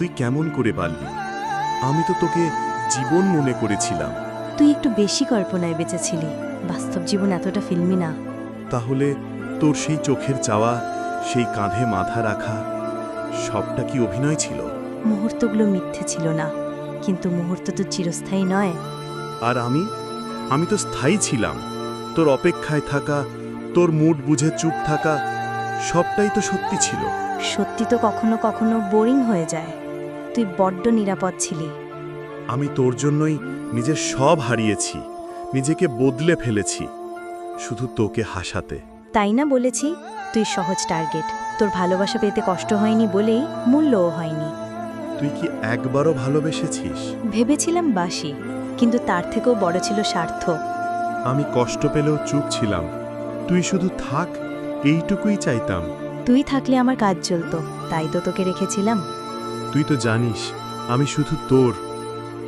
তুই কেমন করে পারলি? আমি তো তোকে জীবন মনে করেছিলাম। তুই একটু বেশি কল্পনায় বেঁচেছিলি, বাস্তব জীবন এতটা ফিল্মি না। তাহলে তোর সেই চোখের চাওয়া, সেই কাঁধে মাথা রাখা, সবটা কি অভিনয় ছিল? মুহূর্তগুলো মিথ্যে ছিল না, কিন্তু মুহূর্ত তো চিরস্থায়ী নয়। আর আমি তো স্থায়ী ছিলাম। তোর অপেক্ষায় থাকা, তোর মুড বুঝে চুপ থাকা, সবটাই তো সত্যি ছিল। সত্যি তো কখনো কখনো বোরিং হয়ে যায়। তুই বড্ড নিরাপদ ছিলি। আমি তোর জন্যই নিজের সব হারিয়েছি, নিজেকে বদলে ফেলেছি, শুধু তোকে হাসাতে। তাই না বলেছি, তুই সহজ টার্গেট। তোর ভালোবাসা পেতে কষ্ট হয়নি বলেই মূল্যও হয়নি। তুই কি একবারও ভালোবেসেছিস? ভেবেছিলাম বাসি, কিন্তু তার থেকেও বড় ছিল স্বার্থ। আমি কষ্ট পেলেও চুপ ছিলাম। তুই শুধু থাক, এইটুকুই চাইতাম। তুই থাকলে আমার কাজ চলতো, তাই তো তোকে রেখেছিলাম। তুই তো জানিস আমি শুধু তোর,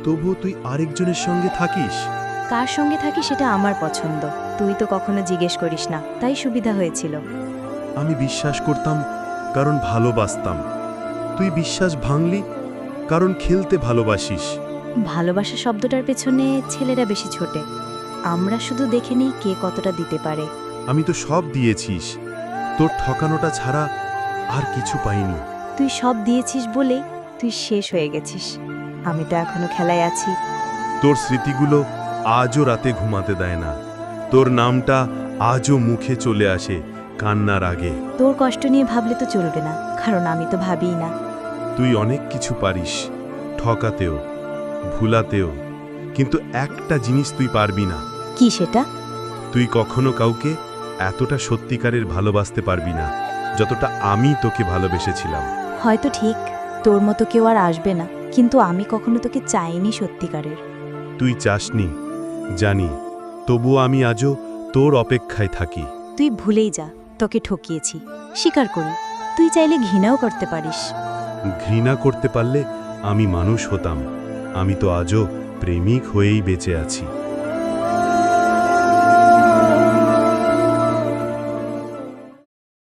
তবুও তুই আরেকজনের সঙ্গে থাকিস। কার সঙ্গে থাকি সেটা আমার পছন্দ। তুই তো কখনো জিজ্ঞেস করিস না, তাই সুবিধা হয়েছিল। আমি বিশ্বাস করতাম কারণ ভালোবাসতাম। তুই বিশ্বাস ভাঙলি কারণ খেলতে ভালোবাসিস। ভালোবাসা শব্দটার পেছনে ছেলেরা বেশি ছোটে। আমরা শুধু দেখে নিই কে কতটা দিতে পারে। আমি তো সব দিয়েছিস, তোর ঠকানোটা ছাড়া আর কিছু পাইনি। তুই সব দিয়েছিস বলেই তুই শেষ হয়ে গেছিস। আমি তো এখনো খেলায় আছি। তোর স্মৃতিগুলো আজও রাতে ঘুমাতে দেয় না। তোর নামটা আজও মুখে চলে আসে কান্নার আগে। তোর কষ্ট নিয়ে ভাবলে তো চলবে না, কারণ আমি তো ভাবিই না। তুই অনেক কিছু পারিস, ঠকাতেও, ভুলাতেও, কিন্তু একটা জিনিস তুই পারবি না। কি সেটা? তুই কখনো কাউকে এতটা সত্যিকারের ভালোবাসতে পারবি না যতটা আমি তোকে ভালোবেসেছিলাম। হয়তো ঠিক, তোর মতো কেউ আর আসবে না, কিন্তু আমি কখনো তোকে চাইনি সত্যিকারের। তুই চাসনি জানি, তবুও আমি আজও তোর অপেক্ষায় থাকি। তুই ভুলেই যা, তোকে ঠকিয়েছি, স্বীকার করি। তুই চাইলে ঘৃণাও করতে পারিস। ঘৃণা করতে পারলে আমি মানুষ হতাম। আমি তো আজও প্রেমিক হয়েই বেঁচে আছি।